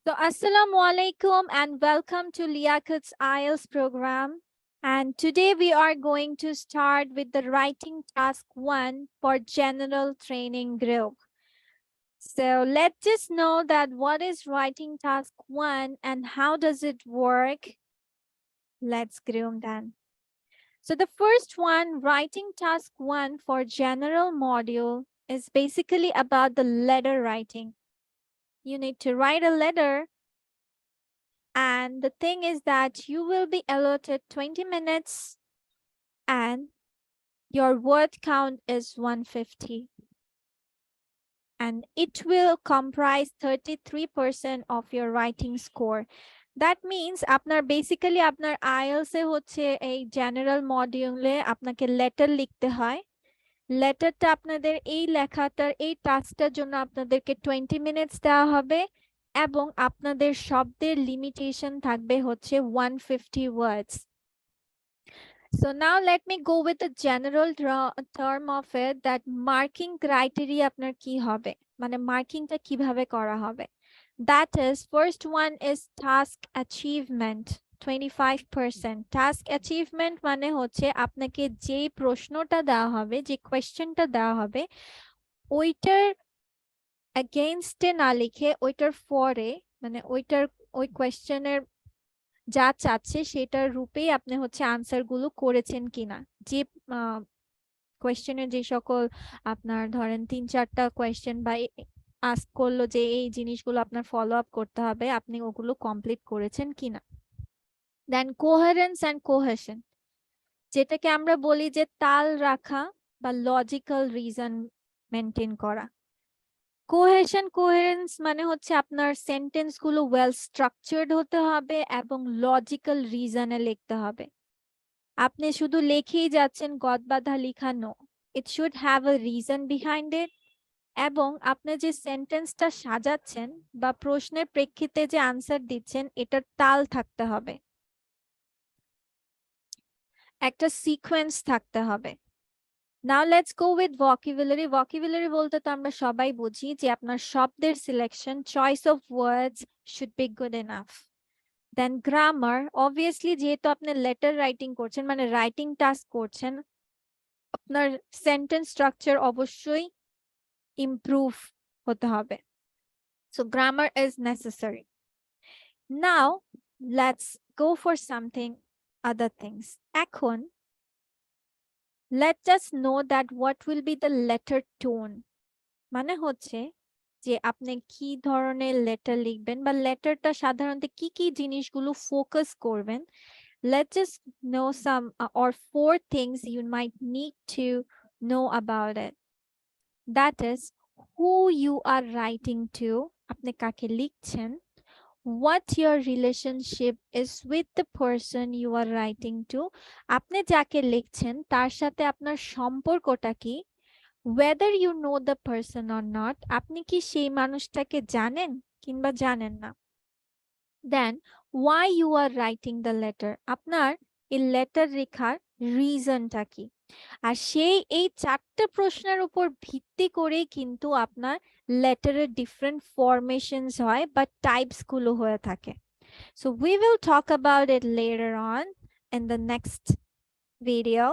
So, Assalamu alaikum and welcome to Liakat's IELTS program. And today we are going to start with the writing task 1 for general training group. So, let's just know that what is writing task 1 and how does it work. Let's groom then. So, the first one, writing task 1 for general module is basically about the letter writing. You need to write a letter. And the thing is that you will be allotted 20 minutes and your word count is 150. And it will comprise 33% of your writing score. That means আপনার basically আপনার IELTS এ হচ্ছে এই general module এ আপনাকে letter লিখতে হয়। লেটারটা আপনাদের এই লেখাটার এই টাস্কটার জন্য আপনাদেরকে 20 মিনিটস দেওয়া হবে এবং আপনাদের শব্দের লিমিটেশন থাকবে হচ্ছে 150 words. So now let me go with the general term of it, that marking criteria আপনার কি হবে, মানে মার্কিংটা কিভাবে করা হবে. That is, first one is task achievement, 25%. Task achievement মানে হচ্ছে আপনাকে যে প্রশ্নটা দেওয়া হবে, যে কোয়েশ্চেনটা দেওয়া হবে, ওইটার এগেইনস্টে না লিখে ওইটার ফরে, মানে ওই কোয়েশ্চেনের যা চাচ্ছে সেটার রূপেই আপনি হচ্ছে আনসার গুলো করেছেন কিনা। যে কোয়েশ্চেনের যে সকল আপনার ধরেন 3-4টা কোয়েশ্চেন বা আস্ক করলো যে এই জিনিসগুলো আপনার ফলো আপ করতে হবে, আপনি ওগুলো কমপ্লিট করেছেন কিনা। দেন কোহেরেন্স অ্যান্ড কোহেশন, যেটাকে আমরা বলি যে তাল রাখা বা লজিক্যাল রিজন মেনটেন করা। কোহেরেন্স মানে হচ্ছে আপনার সেন্টেন্স গুলো ওয়েল স্ট্রাকচার্ড হতে হবে এবং লজিক্যাল রিজনে লিখতে হবে। আপনি শুধু লিখেই যাচ্ছেন গদবাঁধা লেখা, no, it should have a reason behind it. এবং আপনি যে সেন্টেন্সটা সাজাচ্ছেন বা প্রশ্নের প্রেক্ষিতে যে আনসার দিচ্ছেন, এটার তাল থাকতে হবে, একটা সিকোয়েন্স থাকতে হবে। Now let's go with vocabulary. Vocabulary বলতে তো আমরা সবাই বুঝি যে আপনার শব্দের selection, choice of words should be good enough. Then grammar, obviously যেহেতু আপনি লেটার রাইটিং করছেন, মানে রাইটিং টাস্ক করছেন, আপনার সেন্টেন্স স্ট্রাকচার অবশ্যই ইমপ্রুভ হতে হবে। So grammar is necessary. Now let's go for something other things. এখন let us know that what will be the letter tone. মানে হচ্ছে যে আপনি কি ধরনের লেটার লিখবেন বা লেটারটা সাধারণত কি কি জিনিসগুলো ফোকাস করবেন. Let's just know some or 4 things you might need to know about it. That is, who you are writing to, আপনি কাকে লিখছেন, what your relationship is with the person you are writing to, আপনি যাকে লিখছেন তার সাথে আপনার সম্পর্কটা কি, whether you know the person or not, আপনি কি সেই মানুষটাকে জানেন কিংবা জানেন না। Then why you are writing the letter, আপনার এই লেটার লেখার রিজনটা কি। আর সেই এই 4টে প্রশ্নের উপর ভিত্তি করেই কিন্তু আপনার লেটারের ডিফারেন্ট ফরমেশনস হয় বা টাইপস গুলো হয়ে থাকে। So we will talk about it later on in the next video.